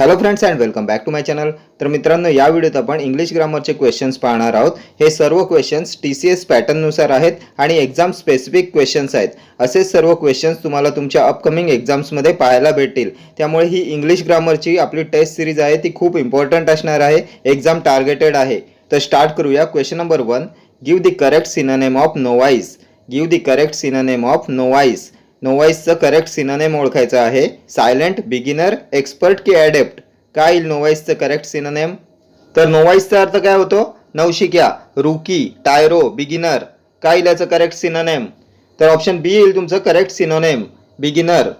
Hello friends and welcome back to my channel. तर मित्रांनो, या व्हिडिओत आपण इंग्लिश ग्रामरचे क्वेश्चन्स पाहणार आहोत. हे सर्व क्वेश्चन्स TCS पॅटर्ननुसार आहेत आणि एक्झाम स्पेसिफिक क्वेश्चन्स आहेत. असे सर्व क्वेश्चन्स तुम्हाला तुमच्या अपकमिंग एक्झाम्समध्ये पाहायला भेटतील. त्यामुळे ही इंग्लिश ग्रामरची आपली टेस्ट सिरीज आहे ती खूप इम्पॉर्टंट असणार आहे. एक्झाम टार्गेटेड आहे. तर स्टार्ट करूया. Question number 1, give the correct synonym of novice. Give the correct synonym of novice. नोवाईजचं करेक्ट सिनोनिम ओळखायचं आहे. सायलेंट, बिगिनर, एक्सपर्ट की ॲडेप्ट. काय येईल नोवाईजचं करेक्ट सिनोनिम? तर नोवाईजचा अर्थ काय होतो? नवशिक्या, रुकी, टायरो, बिगिनर. काय येईल याचं करेक्ट सिनोनिम? तर ऑप्शन बी येईल तुमचं करेक्ट सिनोनिम, बिगिनर.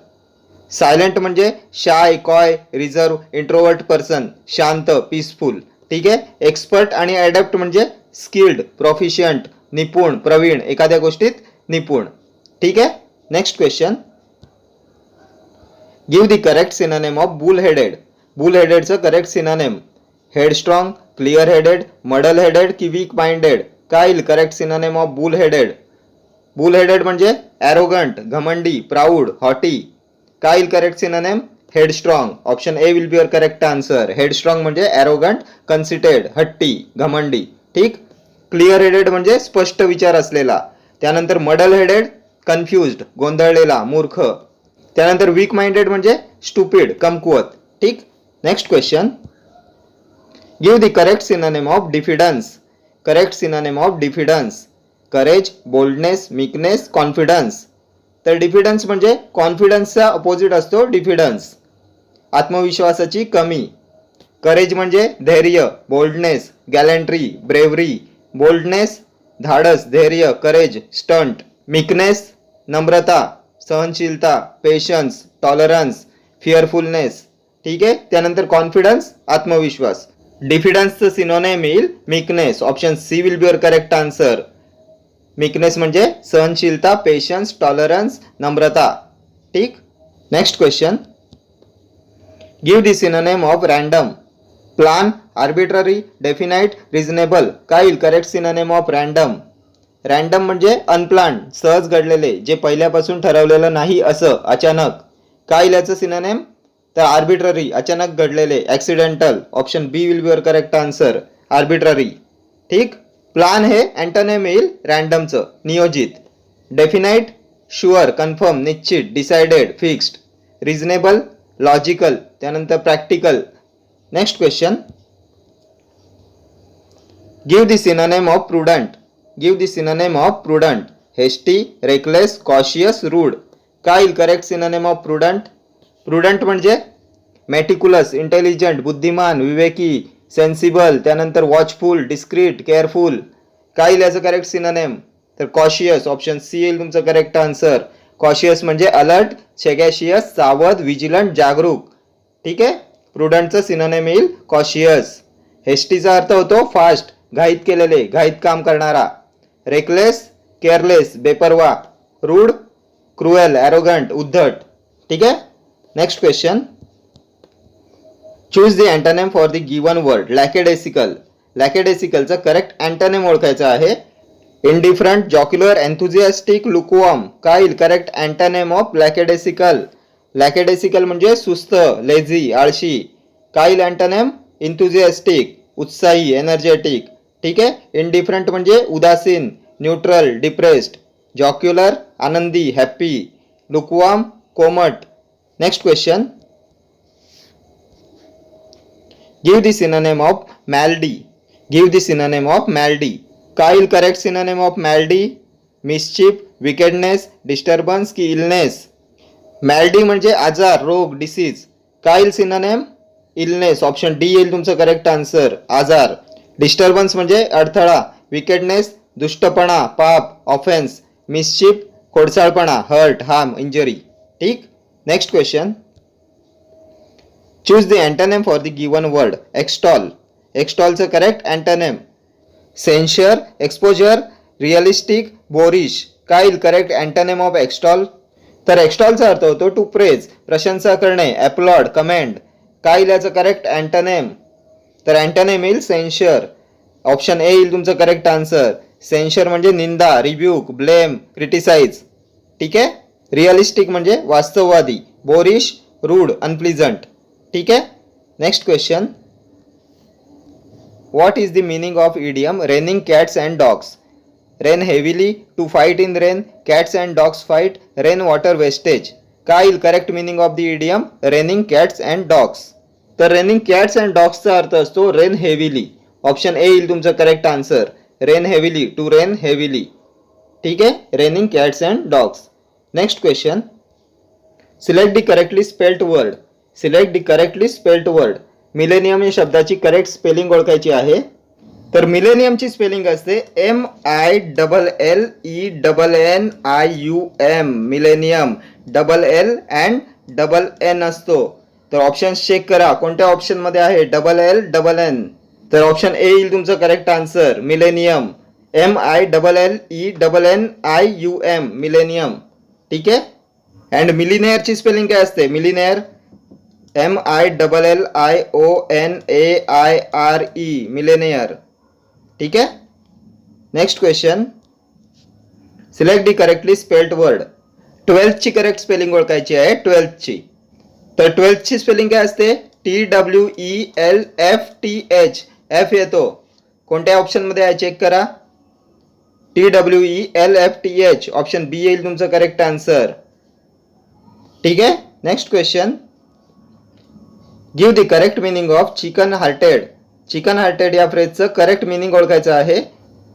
सायलेंट म्हणजे shy, coy, reserve, introvert person, शांत, पीसफुल. ठीक आहे. एक्सपर्ट आणि ॲडॅप्ट म्हणजे स्किल्ड, प्रोफिशियंट, निपुण, प्रवीण, एखाद्या गोष्टीत निपुण. ठीक आहे. Next question, give the correct synonym of bull headed. Bull हेडेडचं correct synonym? Headstrong, clear headed, muddle headed की वीक माइंडेड. काय येईल correct synonym of bull headed? Bull headed म्हणजे ॲरोगंट, घमंडी, प्राऊड, हॉटी. काय येईल correct synonym? Headstrong. Option A will be your correct answer. Headstrong म्हणजे arrogant, कन्सिटेड, हट्टी, घमंडी. ठीक. क्लिअर हेडेड म्हणजे स्पष्ट विचार असलेला. त्यानंतर मडल हेडेड, कन्फ्युज्ड, गोंधळलेला, मूर्ख. त्यानंतर वीक माइंडेड म्हणजे स्टुपिड, कमकुवत. ठीक. Next question, give the correct synonym of diffidence. Correct synonym of diffidence? Courage, boldness, meekness, confidence. तर डिफिडन्स म्हणजे कॉन्फिडन्सचा अपोजिट असतो डिफिडन्स, आत्मविश्वासाची कमी. करेज म्हणजे धैर्य, बोल्डनेस, गॅलंट्री, ब्रेव्हरी. बोल्डनेस धाडस, धैर्य, करेज, स्टंट. मीकनेस नम्रता, सहनशीलता, पेशन्स, टॉलरन्स, फिअरफुलनेस. ठीक आहे. त्यानंतर कॉन्फिडन्स, आत्मविश्वास. डिफिडन्सचं सिनोनिम येईल meekness. Option C will be your correct answer. Meekness म्हणजे सहनशीलता, पेशन्स, टॉलरन्स, नम्रता. ठीक. Next question, give the synonym of random. Plan, arbitrary, definite, reasonable. काय येईल correct synonym of random? Random म्हणजे अनप्लान्ड, सहज घडलेले, जे पहिल्यापासून ठरवलेलं नाही असं, अचानक. काय येईल याचं सिनोनिम? तर आर्बिट्ररी, अचानक घडलेले, accidental. Option B will be your correct answer, arbitrary. ठीक. प्लान हे अँटोनिम येईल रँडमचं, नियोजित. डेफिनाइट शुअर, कन्फर्म, निश्चित, डिसाइडेड, फिक्स्ड. रिझनेबल लॉजिकल, त्यानंतर practical. Next question, give the synonym of prudent. Give the synonym of prudent. Hasty, reckless, cautious, rude. काय येईल correct synonym of prudent? Prudent म्हणजे meticulous, intelligent, बुद्धिमान, विवेकी, sensible, त्यानंतर watchful, discrete, careful. काय येईल याचं करेक्ट सिनोनिम? तर कॉशियस. ऑप्शन सी येईल तुमचं करेक्ट आन्सर. कॉशियस म्हणजे अलर्ट, सेगॅशियस, सावध, विजिलंट, जागरूक. ठीक आहे. प्रुडंटचं सिनोनिम येईल कॉशियस. हेस्टीचा अर्थ होतो फास्ट, घाईत केलेले, घाईत काम करणारा. रेकलेस, केअरलेस, बेपरवा. रूड, क्रुएल, ॲरोगंट, उद्धट. ठीक आहे. Next question, choose the antonym for the given word. Lackadaisical. लॅकेडेसिकलचं करेक्ट अँटोनिम ओळखायचं आहे. Indifferent, jocular, enthusiastic, lukewarm. काय येईल correct antonym of lackadaisical? Lackadaisical म्हणजे सुस्त, लेझी, आळशी. काय येईल अँटोनिम? इन्थुझियास्टिक, उत्साही, एनर्जेटिक. ठीक आहे. इंडिफरंट म्हणजे उदासीन, न्यूट्रल, डिप्रेस्ड. जॉक्युलर आनंदी, हॅप्पी. लुकवॉर्म कोमट. Next question, give the synonym of malady. Give the synonym of malady. काय येईल correct synonym of malady? Mischief, wickedness, disturbance की इलनेस. मॅल्डी म्हणजे आजार, रोग, डिसीज. काय येईल सिनोनिम? इलनेस. ऑप्शन डी येईल तुमचं करेक्ट आन्सर, आजार. डिस्टर्बन्स म्हणजे अडथळा. विकेडनेस दुष्टपणा, पाप, ऑफेन्स. मिस्चिफ खोडसाळपणा, हर्ट, हार्म, इंजरी. ठीक. Next question, choose the antonym for the given word. Extol. एक्स्टॉलचं correct antonym? Censure, exposure, realistic, boorish. काय येईल करेक्ट अँटोनिम ऑफ एक्स्टॉल? तर एक्स्टॉलचा अर्थ होतो टू प्रेज, प्रशंसा करणे, ॲप्लॉड, कमेंड. काय येईल याचं करेक्ट अँटोनिम? तर अँटोनिम येईल सेन्शर. ऑप्शन ए येईल तुमचं करेक्ट आन्सर. सेन्शर म्हणजे निंदा, रिब्यूक, ब्लेम, क्रिटिसाइज. ठीक आहे. रिअलिस्टिक म्हणजे वास्तववादी. Boorish, rude, unpleasant. ठीक आहे. Next question, what is the meaning of idiom raining cats and dogs? Rain heavily, to fight in rain, cats and dogs fight, rain water wastage. काय येईल correct meaning of the idiom raining cats and dogs? तर raining cats and डॉग्सचा अर्थ असतो rain heavily. Option A येईल तुमचं correct answer. Rain heavily, to rain heavily. ठीक आहे, raining cats and dogs. Next question, select the correctly spelled word. Select the correctly spelled word. Millennium या शब्दाची correct spelling ओळखायची आहे. तर मिलेनियमची स्पेलिंग असते MILLENNIUM. मिलेनियम LL असतो. तर ऑप्शन चेक करा कोणत्या ऑप्शन मध्ये आहे LLN. तर ऑप्शन ए येईल तुमचं correct answer. Millennium MILLENNIUM millennium. ठीक आहे. अँड मिलिनेअरची स्पेलिंग काय असते? मिलिनेअर MILLIONAIRE मिलेनियर. ठीक आहे. Next question, select the correctly spelled word. 12th ची करेक्ट स्पेलिंग ओळखायची आहे. 12th ची. तर 12th ची स्पेलिंग काय असते? TWELFTH. एफ येतो. कोणत्या ऑप्शन मध्ये आहे चेक करा. TWELFTH. ऑप्शन बी येईल तुमचं करेक्ट आन्सर. ठीक आहे. Next question, give the correct meaning of chicken hearted. Chicken hearted या फ्रेजचं करेक्ट मीनिंग ओळखायचं आहे.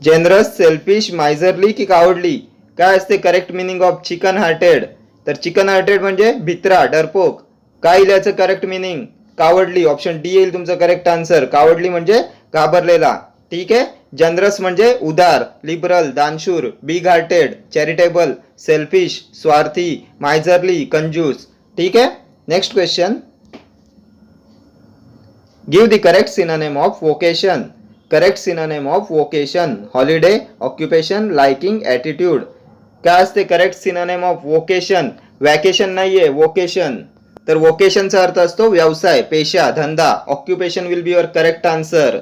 जेनरस, सेल्फिश, मायझरली की कावडली. काय असते correct meaning of chicken hearted? तर चिकन हार्टेड म्हणजे भित्रा, डरपोक. काय येईल याचं करेक्ट मीनिंग? कावडली. ऑप्शन डी येईल तुमचं करेक्ट आन्सर. कावडली म्हणजे घाबरलेला. ठीक आहे. जनरस म्हणजे उदार, लिबरल, दानशूर. बिग हार्टेड चॅरिटेबल, सेल्फिश स्वार्थी, मायझरली कंजूस. ठीक आहे. Next question, give the correct synonym of vocation. Correct synonym of vocation. Holiday, occupation, liking, attitude. काय असते correct synonym of vocation? Vacation नाहीये, वोकेशन. तर वोकेशनचा अर्थ असतो व्यवसाय, पेशा, धंदा. Occupation will be your correct answer.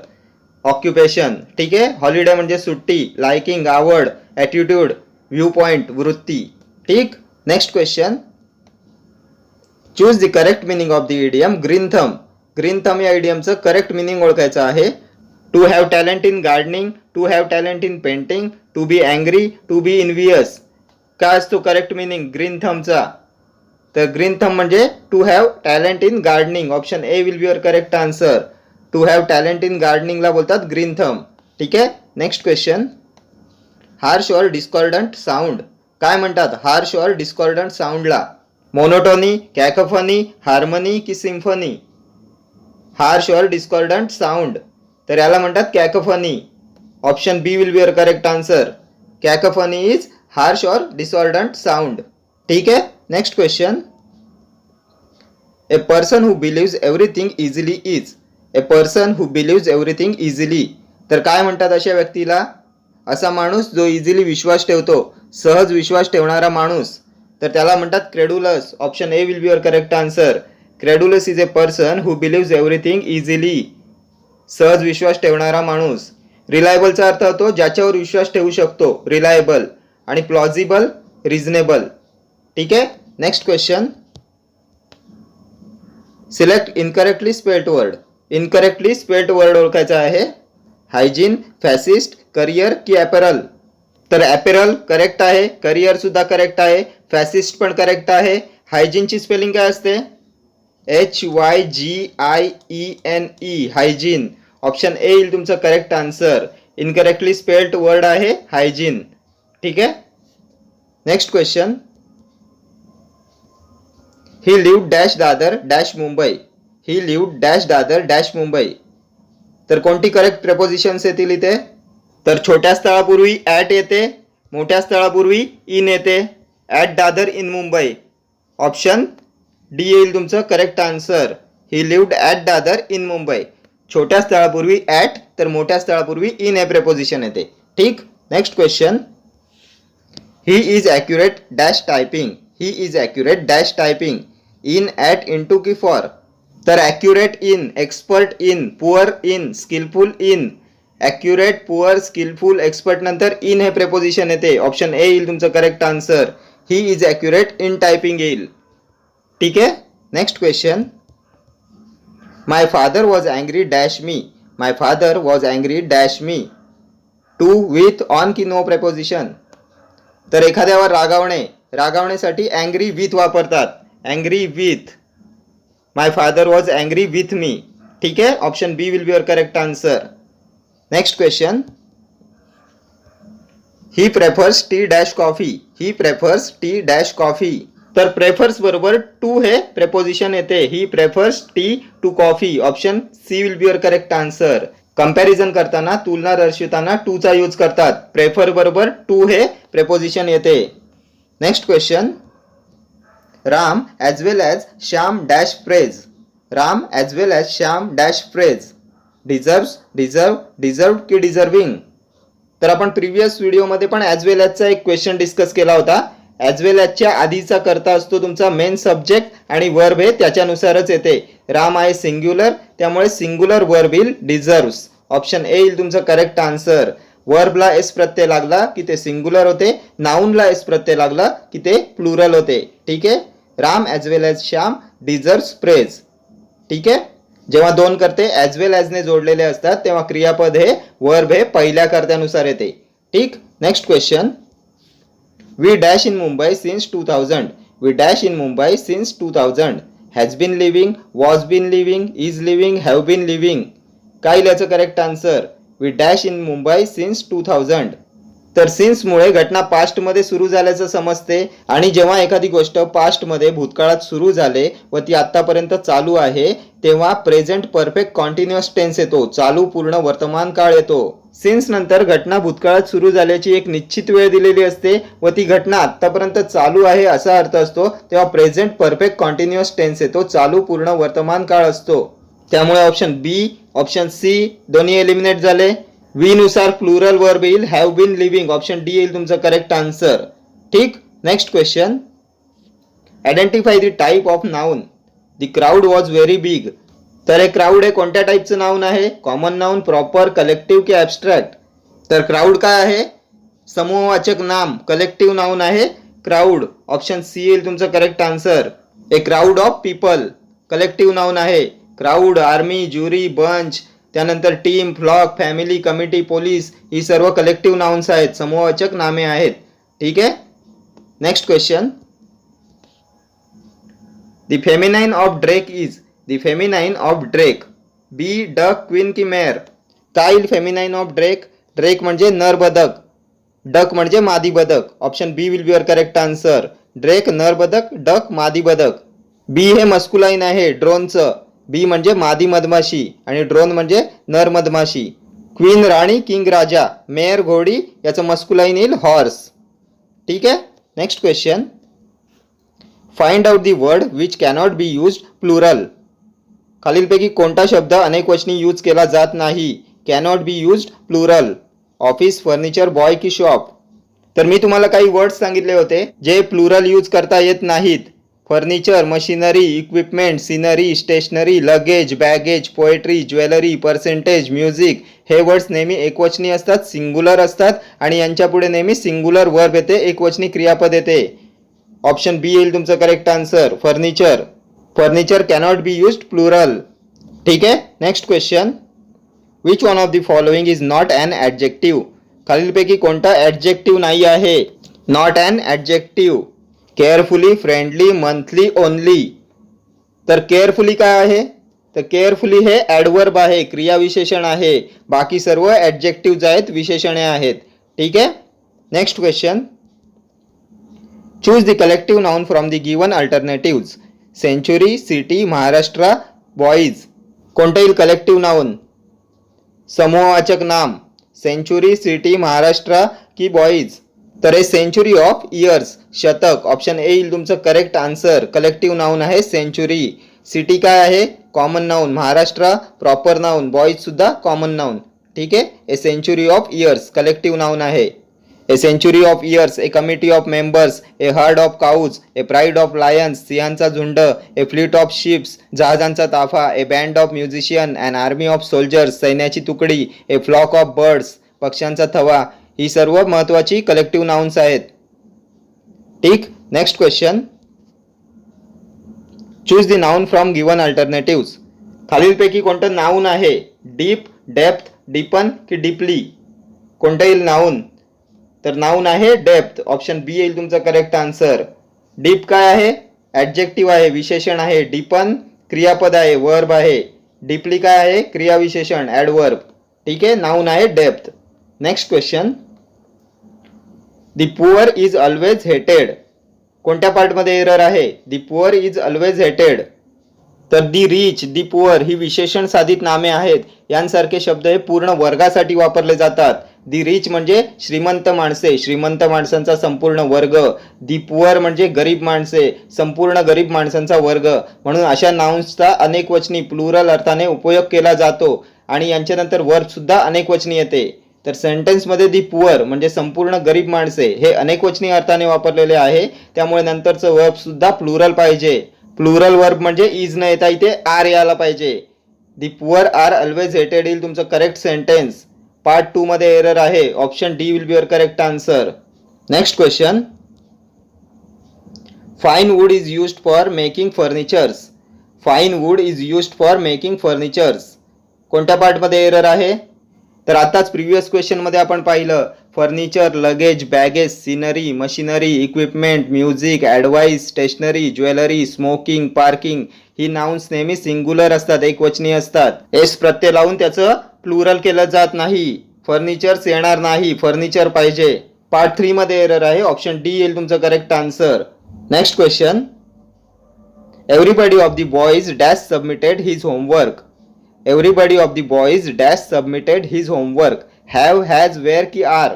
Occupation. ठीक आहे. हॉलिडे म्हणजे सुट्टी, लाइकिंग आवड, ॲटिट्यूड व्ह्यू पॉइंट वृत्ती. ठीक. Next question, choose the correct meaning of the idiom green thumb. Green thumb या इडियमचं करेक्ट मीनिंग ओळखायचं आहे. To have talent in gardening, to have talent in painting, to be angry, to be envious. काय असतो correct meaning green थंबचा? तर green thumb म्हणजे to have talent in gardening. Option A will be your correct answer. To have talent in गार्डनिंगला बोलतात green thumb. ठीक आहे. Next question, harsh or discordant sound. काय म्हणतात हार्श ऑर डिस्कॉर्डंट साऊंडला? मोनोटोनी, कॅकोफोनी, हार्मनी की symphony? Harsh or discordant sound. तर याला म्हणतात cacophony. Option B will be your correct answer. Cacophony is harsh or discordant sound. ठीक आहे. Next question, a person who believes everything easily is. A person who believes everything easily. तर काय म्हणतात अशा व्यक्तीला? असा माणूस जो इझिली विश्वास ठेवतो, सहज विश्वास ठेवणारा माणूस. तर त्याला म्हणतात credulous. Option A will be your correct answer. Credulous is a person who believes everything easily. सहज विश्वास ठेवणारा माणूस. रिलायबलचा अर्थ होतो ज्याच्यावर विश्वास ठेवू शकतो, रिलायबल. आणि प्लॉजिबल, रिझनेबल. ठीक आहे. Next question, select incorrectly spelled word. Incorrectly spelled word ओळखायचा आहे. हायजीन, फॅसिस्ट, करिअर की ॲपेरल. तर ॲपेरल करेक्ट आहे, करिअर सुद्धा करेक्ट आहे, फॅसिस्ट पण करेक्ट आहे. हायजीनची स्पेलिंग काय असते? HYGIENE hygiene. ऑप्शन ए येईल तुमचं correct answer. Incorrectly spelled word आहे हायजीन. ठीक आहे. नेक्स्ट क्वेश्चन, ही lived dash Dadar dash Mumbai. ही lived dash Dadar dash Mumbai. तर कोणती करेक्ट प्रेपोजिशन्स येतील इथे? तर छोट्या स्थळापूर्वी ॲट येते, मोठ्या स्थळापूर्वी इन येते. At Dadar in Mumbai. Option D येईल तुमचं correct answer. He lived at Dadar in Mumbai. छोट्या स्थळापूर्वी ॲट, तर मोठ्या स्थळापूर्वी इन हे प्रेपोजिशन येते. ठीक. Next question, he is accurate dash typing. He is accurate dash typing. In, at, into की फॉर. तर accurate in, expert in, poor in, skilful in. Accurate, poor, skilful, expert नंतर in हे preposition येते. Option A येईल तुमचं correct answer. He is accurate in typing येईल. ठीक आहे. Next question, my father was angry dash me. My father was angry dash me. To with on की no preposition. तर एखाद्यावर रागावण्यासाठी अँग्री विथ वापरतात. Angry with. My father was angry with me. ठीक आहे, option B will be your correct answer. Next question. He prefers tea dash coffee. He prefers tea dash coffee. तर prefers बरोबर to हे preposition येते. He prefers tea to coffee. Option C will be your correct answer. Comparison करताना, तुलना दर्शवताना टूचा use करतात. Prefer बरोबर टू हे प्रेपोजिशन येते. Next question. Ram as well as Shyam dash praise. Ram as well as Shyam dash praise. Deserve की डिझर्विंग. तर आपण प्रिव्हियस व्हिडिओमध्ये पण ॲज वेल ॲजचा एक क्वेश्चन डिस्कस केला होता. ॲज वेल ॲजच्या आधीचा करता असतो तुमचा मेन सब्जेक्ट आणि वर्ब हे त्याच्यानुसारच येते. राम आहे सिंग्युलर, त्यामुळे सिंग्युलर वर्ब येईल डिझर्व्स. ऑप्शन ए येईल तुमचा करेक्ट आन्सर. वर्बला एस प्रत्यय लागला की ते सिंग्युलर होते, नाऊनला एस प्रत्यय लागला की ते प्लुरल होते. ठीक आहे. Ram as well as Shyam deserves praise. ठीक आहे. जेव्हा दोन कर्ते ॲज वेल ॲजने जोडलेले असतात तेव्हा क्रियापद हे वर्ब हे पहिल्या कर्त्यानुसार येते. ठीक. Next question. We dash in Mumbai since 2000. We dash in Mumbai since 2000. Has been living, was been living, is living, have been living. काय याचं correct answer. We dash in Mumbai since 2000. तर सिन्समुळे घटना पास्टमध्ये सुरू झाल्याचं समजते आणि जेव्हा एखादी गोष्ट पास्टमध्ये भूतकाळात सुरू झाले व ती आत्तापर्यंत चालू आहे तेव्हा प्रेझेंट परफेक्ट कॉन्टिन्युअस टेन्स येतो. चालू पूर्ण वर्तमान काळ येतो. सिन्स नंतर घटना भूतकाळात सुरू झाल्याची एक निश्चित वेळ दिलेली असते व ती घटना आत्तापर्यंत चालू आहे असा अर्थ असतो, तेव्हा प्रेझेंट परफेक्ट कॉन्टिन्युअस टेन्स येतो. चालू पूर्ण वर्तमान काळ असतो. त्यामुळे ऑप्शन बी, ऑप्शन सी दोन्ही एलिमिनेट झाले. वी नुसार प्लुरल वर्ब येईल have been living. Option D येईल तुमचं करेक्ट आन्सर. ठीक. Next question. Identify the type of noun. The crowd was very big. तर हे क्राऊड हे कोणत्या टाईपचं नाऊन आहे. कॉमन नाऊन, प्रॉपर, कलेक्टिव्ह की ॲब्स्ट्रॅक्ट. तर क्राऊड काय आहे. समूहवाचक नाम, कलेक्टिव्ह नाऊन आहे क्राऊड. ऑप्शन सी येईल तुमचं correct answer. A crowd of people collective noun आहे. क्राऊड, आर्मी, ज्युरी, बंच, त्यानंतर team, flock, family, committee, police ही सर्व कलेक्टिव्ह नाउन्स आहेत, समूहवाचक नामे आहेत. ठीक आहे. Next question. The feminine of drake is. The feminine of drake. Bee duck, queen की मेयर. काय येईल फेमिनाइन ऑफ ड्रेक. ड्रेक म्हणजे नर बदक, डक म्हणजे मादी बदक. Option B will be your correct answer. Drake नर बदक, डक मादी बदक. बी हे मस्कुलाइन आहे ड्रोनचं. बी म्हणजे मादी मधमाशी आणि ड्रोन म्हणजे नर मधमाशी. क्वीन राणी, किंग राजा, मेयर घोडी, याचं मस्कुलाइन येईल हॉर्स. ठीक आहे. Next question. Find out the word which cannot be use plural. खालीलपैकी कोणता शब्द अनेकवचनी यूज केला जात नाही. Cannot be use plural. Office, furniture, boy की शॉप. तर मी तुम्हाला काही वर्ड्स सांगितले होते जे प्लुरल यूज करता येत नाहीत. Furniture, machinery, equipment, scenery, stationery, luggage, baggage, poetry, jewellery, percentage, music हे वर्ड्स नेहमी एकवचनी असतात, सिंग्युलर असतात आणि यांच्या पुढे नेहमी सिंग्युलर वर्ब येते, एकवचनी क्रियापद येते. ऑप्शन बी येईल तुमचं correct answer. Furniture. Furniture cannot be used plural. ठीक आहे. Next question. Which one of the following is not an adjective. खालीलपैकी कोणता ॲडजेक्टिव्ह नाही आहे. Not an adjective. Carefully, friendly, monthly, only. तर केअरफुली काय आहे. तर केअरफुली हे ॲडवर्ब आहे, क्रियाविशेषण आहे. बाकी सर्व ॲडजेक्टिव्ह आहेत, विशेषणे आहेत. ठीक आहे. Next question. Choose the collective noun from the given alternatives. Century, city, Maharashtra, boys. कोणतं येईल कलेक्टिव्ह नाउन. समूहवाचक नाम. सेंचुरी, सिटी, महाराष्ट्र की बॉईज. तर हे सेंचुरी ऑफ इयर्स, शतक. ऑप्शन ए येईल तुमचं करेक्ट आन्सर. कलेक्टिव्ह नाउन आहे सेंचुरी. सिटी काय आहे. Common noun. Maharashtra proper noun. Boys सुद्धा कॉमन नाउन. ठीक आहे. A century of years collective noun आहे. A century of years, a committee of members, a herd of cows, a pride of lions, सिंहांचा झुंड, a fleet of ships, जहाजांचा ताफा, a band of musician, and army of soldiers, सैन्याची तुकडी, ए flock of birds, पक्ष्यांचा थवा. ही सर्व महत्वाची कलेक्टिव्ह नाउन्स आहेत. ठीक. Next question. Choose the noun from given alternatives. खालीलपैकी कोणतं नाऊन आहे? डीप, डेप्थ, डीपन की डीपली? कोणतं येईल नाऊन? तर नाऊन आहे डेप्थ. ऑप्शन बी येईल तुमचा करेक्ट आन्सर. डीप काय आहे? ॲडजेक्टिव्ह आहे, विशेषण आहे. डीपन क्रियापद आहे, वर्ब आहे. डीपली काय आहे? क्रियाविशेषण, ॲडवर्ब. ठीक आहे, नाऊन आहे depth. Next question. The poor is always हेटेड. कोणत्या पार्टमध्ये एरर आहे? दी पुअर इज ऑलवेज हेटेड. तर दी रिच, दी पुअर ही विशेषण साधित नामे आहेत. यांसारखे शब्द हे पूर्ण वर्गासाठी वापरले जातात. दी रिच म्हणजे श्रीमंत माणसे, श्रीमंत माणसांचा संपूर्ण वर्ग. दी पुअर म्हणजे गरीब माणसे, संपूर्ण गरीब माणसांचा वर्ग. म्हणून अशा नाउन्सचा अनेकवचनी प्लुरल अर्थाने उपयोग केला जातो आणि यांच्यानंतर वर्ब सुद्धा अनेकवचनी येते. तर सेंटेन्समध्ये दी पुअर म्हणजे संपूर्ण गरीब माणसे हे अनेकवचनी अर्थाने वापरलेले आहे, त्यामुळे नंतरचं वर्ब सुद्धा प्लुरल पाहिजे. प्लुरल वर्ब म्हणजे इज न येता इथे आर यायला पाहिजे. दी पुअर आर ऑलवेज हेटेड येईल तुमचं करेक्ट सेंटेन्स. पार्ट 2 मध्ये एरर आहे. Option D will be your correct answer. Next question. Fine wood is used for making furnitures. Fine wood is used for making furnitures. कोणत्या पार्टमध्ये error आहे? तर आताच प्रिव्हियस क्वेश्चनमध्ये आपण पाहिलं furniture, luggage, baggage, scenery, machinery, equipment, music, advice, stationery, jewellery, smoking, parking ही nouns नेहमी सिंग्युलर असतात, एकवचनी असतात. एस प्रत्यय लावून त्याचं प्लुरल केलं जात नाही. फर्निचर्स येणार नाही, फर्निचर पाहिजे. पार्ट 3 मध्ये एरर आहे. ऑप्शन डी येईल तुमचं correct answer. Next question. Everybody of the boys dash submitted his homework. Everybody of the boys dash submitted his homework. Have, has, were की आर?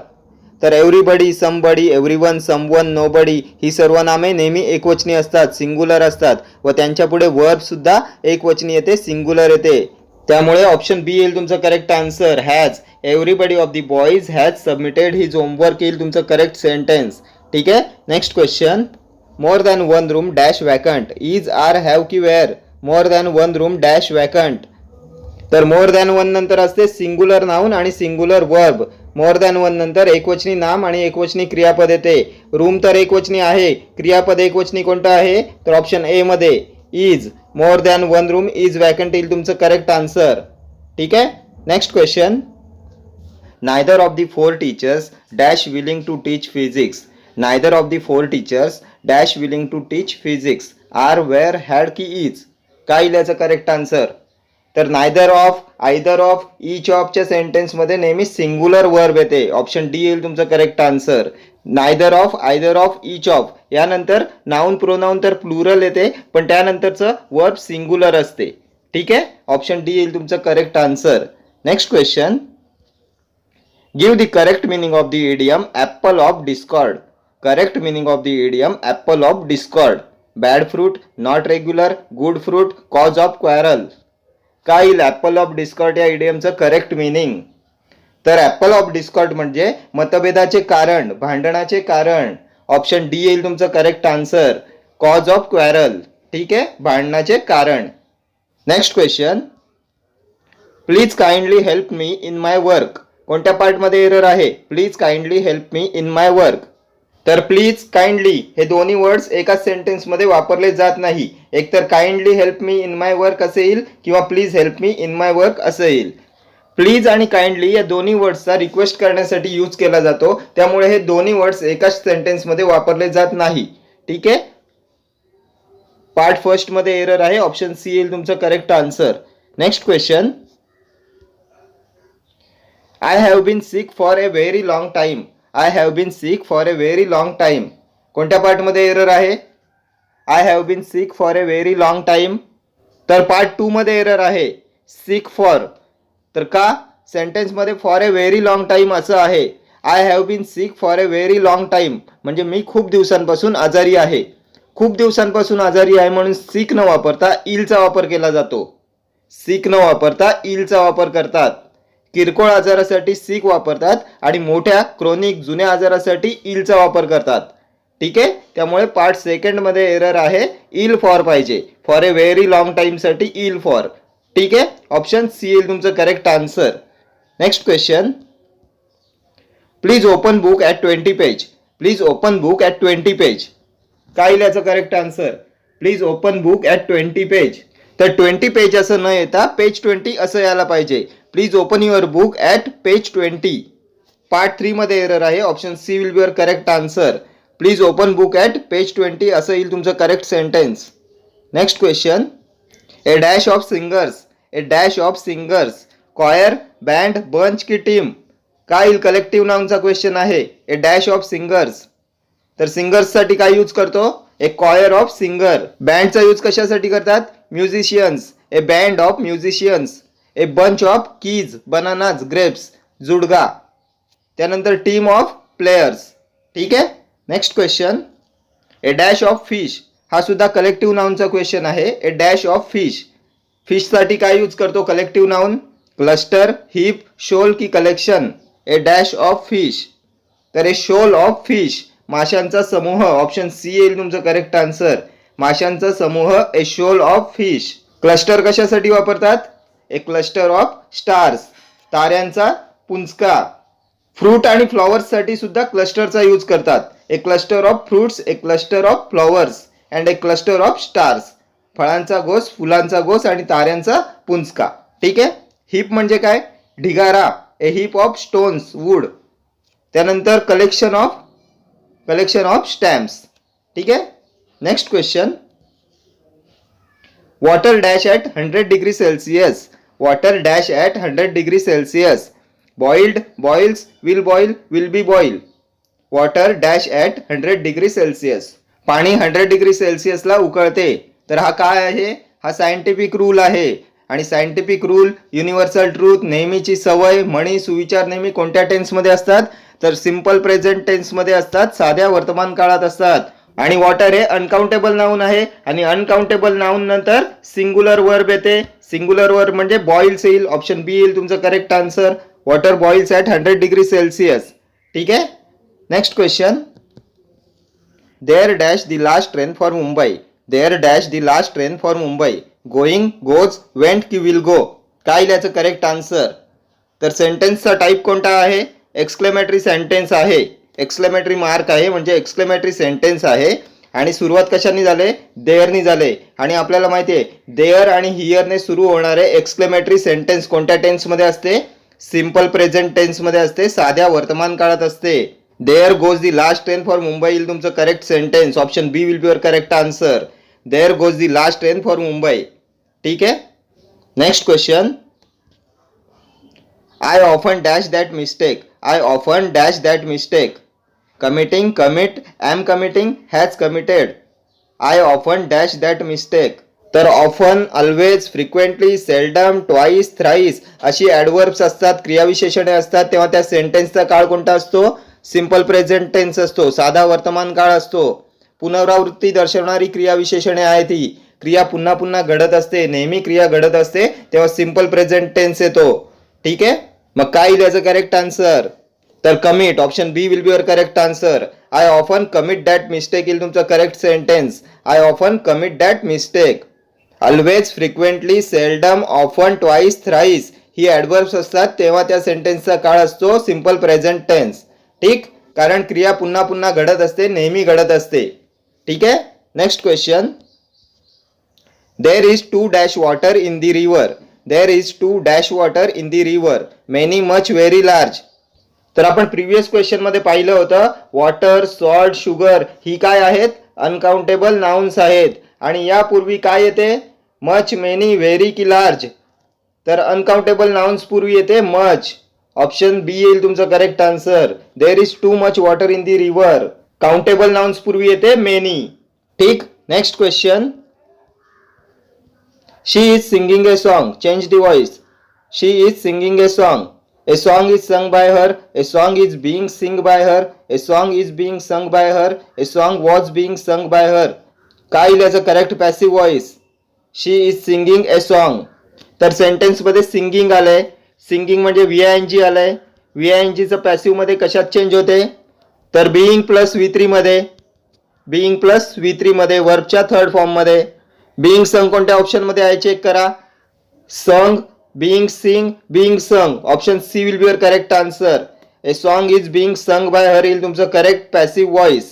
तर everybody, somebody, everyone, someone, nobody ही सर्व नामे नेहमी एकवचनी असतात, सिंग्युलर असतात व त्यांच्या पुढे वर्ब सुद्धा एकवचनी येते, सिंग्युलर येते. त्यामुळे ऑप्शन बी येईल तुमचं correct answer. Has. Everybody of the boys has submitted his homework येईल तुमचं करेक्ट सेंटेन्स. ठीक आहे. Next question. More than one room dash vacant. Is, are, have की were? More than one room dash vacant. तर more than one नंतर असते singular noun आणि singular verb. More than one नंतर एकवचनी नाम आणि एकवचनी क्रियापद येते. रूम तर एकवचनी आहे, क्रियापद एकवचनी कोणतं आहे? तर ऑप्शन ए मध्ये is. More than one room is vacant येईल तुमचं करेक्ट आन्सर. ठीक आहे. Next question. Neither of the four teachers dash willing to teach physics. Neither of the four teachers dash willing to teach physics. Are, were, had की is? काय येईल याचं correct answer? तर neither of, either of, each ऑफच्या सेंटेन्समध्ये नेहमी singular verb येते. Option D येईल तुमचं correct answer. Neither of, either of, each of यानंतर नाउन प्रोनाउन तर प्लुरल येते, पण त्यानंतरचं वर्ब सिंग्युलर असते. ठीक आहे. ऑप्शन डी येईल तुमचं correct answer. Next question. Give the correct meaning of the idiom apple of discord. Correct meaning of the idiom apple of discord. Bad fruit, not regular, good fruit, cause of quarrel. काय येईल apple of discord या इडियमचं correct meaning? तर apple of discord म्हणजे मतभेदाचे कारण, भांडणाचे कारण. ऑप्शन डी येईल तुमचं correct answer. Cause of quarrel. ठीक आहे, भांडणाचे कारण. Next question. Please kindly help me in my work. कोणत्या पार्टमध्ये एरर आहे? Please kindly help me in my work. तर प्लीज, काइंडली हे दोन्ही वर्ड्स एकाच सेंटेन्समध्ये वापरले जात नाही. एकतर kindly help me in my work असे येईल किंवा please help me in my work असं येईल. प्लीज आणि काइंडली या दोन्ही वर्ड्सचा रिक्वेस्ट करण्यासाठी यूज केला जातो, त्यामुळे हे दोन्ही वर्ड्स एकाच सेंटेन्समध्ये वापरले जात नाही. ठीक आहे. पार्ट फर्स्ट मध्ये एरर आहे. ऑप्शन सी येईल तुमचं correct answer. Next question. I have been sick for a very long time. I have been sick for a very long time. कोणत्या पार्टमध्ये एरर आहे? I have been sick for a very long time. तर part 2 मध्ये error आहे. Sick for. तर का? सेंटेन्समध्ये for a very long time असं आहे. I have been sick for a very long time म्हणजे मी खूप दिवसांपासून आजारी आहे. खूप दिवसांपासून आजारी आहे म्हणून सिक न वापरता इलचा वापर केला जातो. सिक न वापरता इलचा वापर करतात. किरकोळ आजारासाठी सिक वापरतात आणि मोठ्या क्रोनिक जुन्या आजारासाठी इलचा वापर करतात. ठीक आहे. त्यामुळे पार्ट सेकंड मध्ये एरर आहे. इल फॉर पाहिजे. For a very long time साठी इल फॉर. ठीक आहे. ऑप्शन सी येईल तुमचं correct answer. Next question. Please open book at 20 page. Please open book at 20 page. काय येईल याचं correct answer? Please open book at 20 page. तर 20 पेज असं न येता पेज 20 असं यायला पाहिजे. Please open your book at page 20. Part 3 मध्ये एरर आहे. Option C will be your correct answer. Please open book at page 20 असं येईल तुमचं correct sentence. Next question. A dash of singers. A dash of singers. Choir, band, bunch की team. काय येईल? Collective नाउनचा question आहे. A dash of singers. तर सिंगर्ससाठी काय यूज करतो? A choir of singer. बँडचा यूज कशासाठी करतात? Musicians. A band of musicians. A bunch of keys, bananas, grapes, जुडगा. त्यानंतर टीम ऑफ प्लेयर्स. ठीक आहे. Next question. A dash of fish. हा सुद्धा कलेक्टिव्ह नाउनचा क्वेश्चन आहे. A dash of fish. फिशसाठी काय यूज करतो? Collective noun. Cluster, hip, shoal की collection. A dash of fish. तर ए शोल ऑफ फिश. माशांचा समूह. ऑप्शन सी येईल तुमचं करेक्ट आन्सर. माशांचा समूह. A shoal of fish. Cluster कशासाठी वापरतात? A cluster of stars. ताऱ्यांचा पुंजका. फ्रूट आणि फ्लॉवर्ससाठी सुद्धा क्लस्टरचा यूज करतात. A cluster of fruits, a cluster of flowers and a cluster of stars. फळांचा गोस, फुलांचा गोस आणि ताऱ्यांचा पुंजका. ठीक आहे. हिप म्हणजे काय? ढिगारा. A heap of stones, wood. त्यानंतर कलेक्शन ऑफ स्टॅम्प्स. ठीक आहे. Next question. Water dash at 100 degree Celsius. Water dash at 100 degree Celsius. Boiled, boils, will boil, will be boil. Water dash at 100 degree Celsius. पाणी 100 degree सेल्सिअसला उकळते. तर हा काय आहे? हा scientific rule आहे. आणि सायंटिफिक रूल, युनिव्हर्सल ट्रूथ, नेहमीची सवय, म्हणी, सुविचार नेहमी कोणत्या टेन्समध्ये असतात? तर सिंपल प्रेझेंट टेन्समध्ये असतात, साध्या वर्तमान काळात असतात. आणि वॉटर हे अनकाउंटेबल नाऊन आहे. आणि अनकाउंटेबल नाऊन नंतर सिंग्युलर वर्ब येते. सिंग्युलर वर्ब म्हणजे बॉइल्स येईल. ऑप्शन बी येईल तुमचं correct answer. Water boils at 100 degree Celsius. ठीक आहे. Next question. There dash the last train for Mumbai. There dash the last train for Mumbai. Going, goes, went की will go. काय याचं correct answer? तर सेंटेन्सचा टाईप कोणता आहे? एक्सक्लेमेटरी सेंटेन्स आहे. एक्सक्लेमेटरी मार्क आहे म्हणजे एक्सक्लेमेटरी सेंटेन्स आहे. आणि सुरुवात कशाने झाले? देअरनी झाले. आणि आपल्याला माहिती आहे देअर आणि हिअरने सुरू होणारे एक्सक्लेमेटरी सेंटेन्स कोणत्या टेन्समध्ये असते? सिंपल प्रेझेंट टेन्समध्ये असते, साध्या वर्तमान काळात असते. There goes the last train for Mumbai येईल तुमचं correct sentence. Option B will be your correct answer. There goes the last train for Mumbai. ठीक आहे. Next question. I often dash that mistake. I often dash that mistake. Committing, commit, am committing, has committed. I often dash that mistake. तर often, always, frequently, seldom, twice, thrice अशी adverbs असतात, क्रियाविशेषणे असतात. तेव्हा त्या सेंटेन्सचा काळ कोणता असतो? सिंपल प्रेझेंट टेन्स असतो, साधा वर्तमान काळ असतो. पुनरावृत्ती दर्शवणारी क्रियाविशेषणे आहेत ही. क्रिया पुन्हा पुन्हा घडत असते, नेहमी क्रिया घडत असते, तेव्हा सिंपल प्रेझेंट टेन्स येतो. ठीक आहे. मग काय याचं करेक्ट आन्सर? तर commit. Option B will be your correct answer. I often commit that mistake येईल तुमचं correct sentence. I often commit that mistake. Always, frequently, seldom, often, twice, thrice ही ॲडवर्ब्स असतात, तेव्हा त्या सेंटेन्सचा काळ असतो सिंपल प्रेझेंट टेन्स. ठीक. कारण क्रिया पुन्हा पुन्हा घडत असते, नेहमी घडत असते. ठीक आहे. Next question. There is too dash water in the river. There is too dash water in the river. Many, much, very large. तर आपण प्रिव्हियस क्वेश्चन मध्ये पाहिलं होतं वॉटर, सॉल्ट, शुगर ही काय आहेत? अनकाउंटेबल नाउन्स आहेत. आणि यापूर्वी काय येते? मच, मेनी, व्हेरी की लार्ज. तर अनकाउंटेबल नाउन्स पूर्वी येते मच. ऑप्शन बी येईल तुमचं correct answer. There is too much water in the river. Countable nouns पूर्वी येते मेनी. ठीक. Next question. She is singing a song. Change the voice. She is singing a song. A song is sung by her. A song is being sung by her. A song is being sung by her. A song was being sung by her. काय याचं correct passive voice? She is singing a song. तर sentence मध्ये singing आलंय. Singing म्हणजे VING आलंय. VINGचं passive मध्ये कशात change होते? तर बीइंग प्लस V3 मध्ये. बीइंग प्लस V3 मध्ये वर्बच्या थर्ड फॉर्म मध्ये. बीइंग संग कोणत्या ऑप्शन मध्ये आहे चेक करा. संग, being sing, being sung. Option C will be your correct answer. A song is being sung by her येईल तुमचं करेक्ट पॅसिव्ह व्हॉइस.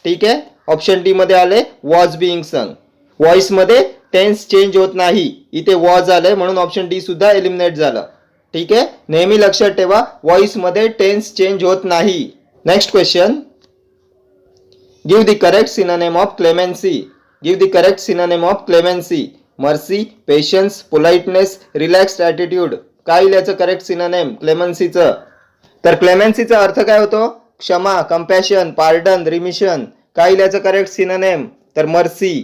ठीक आहे. ऑप्शन डी मध्ये आले वॉज बिंग संग. व्हॉइस मध्ये टेन्स चेंज होत नाही, इथे वॉज आलंय म्हणून ऑप्शन डी सुद्धा एलिमिनेट झालं. ठीक आहे, नेहमी लक्षात ठेवा व्हॉइस मध्ये टेन्स चेंज होत नाही. Next question, give the correct synonym of clemency. Give the correct synonym of clemency. Mercy, patience, politeness, relaxed attitude. काय याचं करेक्ट सिनोनिम क्लेमेन्सीचं? तर क्लेमेन्सीचा अर्थ काय होतो? क्षमा, कंपॅशन, पार्डन, रिमिशन. काय याचं करेक्ट सिनोनिम? तर mercy.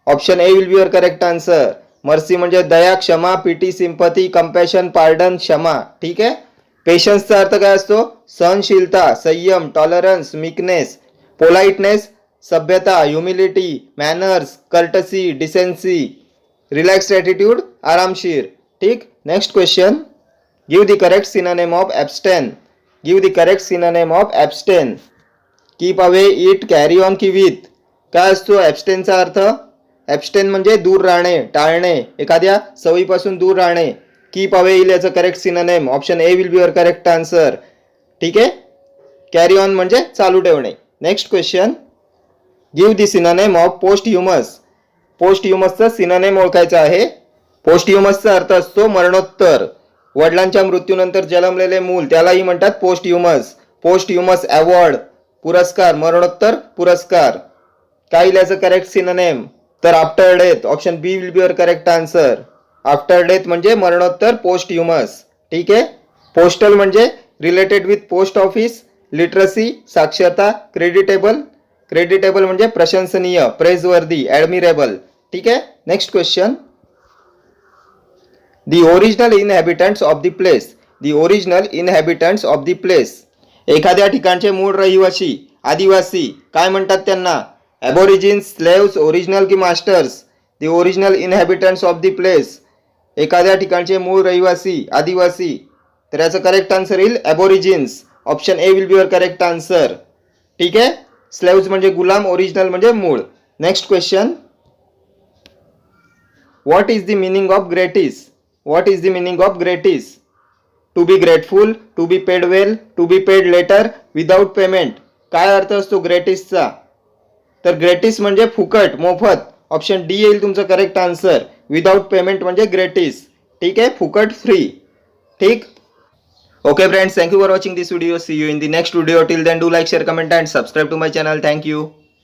Option A will be your correct answer. Mercy म्हणजे दया, क्षमा, पिटी, सिंपथी, कंपॅशन, पार्डन, क्षमा. ठीक आहे. पेशन्सचा अर्थ काय असतो? सहनशीलता, संयम, टॉलरन्स, मीकनेस. पोलाइटनेस, सभ्यता, humility, manners, courtesy, decency. Relaxed attitude, आरामशीर. ठीक. Next question, give the correct synonym of abstain. Give the correct synonym of abstain. Keep away, it, carry on की विथ. काय असतो ॲब्स्टेनचा अर्थ? ॲब्स्टेन म्हणजे दूर राहणे, टाळणे, एखाद्या सवयीपासून दूर राहणे. कीप अवे येईल याचं correct synonym. Option A will be your correct answer. ठीक आहे. कॅरी ऑन म्हणजे चालू ठेवणे. Next question, give the synonym of posthumous. पोस्ट ह्युमसचा सिनोनिम ओळखायचा आहे. पोस्ट ह्युमसचा अर्थ असतो मरणोत्तर. वडिलांच्या मृत्यूनंतर जन्मलेले मूल त्यालाही म्हणतात posthumous. Posthumous award, पुरस्कार, मरणोत्तर पुरस्कार. काय याचं करेक्ट सिनोनिम? तर after death. Option B will be your correct answer. After death म्हणजे मरणोत्तर पोस्ट ह्युमस. ठीक आहे. पोस्टल म्हणजे related with post office. Literacy, साक्षरता. क्रेडिटेबल, क्रेडिटेबल म्हणजे प्रशंसनीय, प्रेजवर्दी, ॲडमिरेबल. ठीक आहे. Next question, the original inhabitants of the place. The original inhabitants of the place. एखाद्या ठिकाणचे मूळ रहिवासी, आदिवासी. काय म्हणतात त्यांना? ॲबोरिजिन्स, स्लेव्स, ओरिजिनल की masters? The original inhabitants of the place. एखाद्या ठिकाणचे मूळ रहिवासी, आदिवासी. तर याचं करेक्ट आन्सर येईल aborigines. Option A will be your correct answer. ठीक आहे. स्लेव्स म्हणजे गुलाम, ओरिजिनल म्हणजे मूळ. Next question, what is the meaning of gratis? What is the meaning of gratis? To be grateful, to be paid well, to be paid later, without payment. काय अर्थ असतो ग्रेटिसचा? तर ग्रेटिस म्हणजे फुकट, मोफत. ऑप्शन डी येईल तुमचं करेक्ट आन्सर. विदाउट पेमेंट म्हणजे ग्रेटिस. ठीक आहे, फुकट, फ्री. ठीक. Okay friends, thank you for watching this video. See you in the next video. Till then, do like, share, comment and subscribe to my channel. Thank you.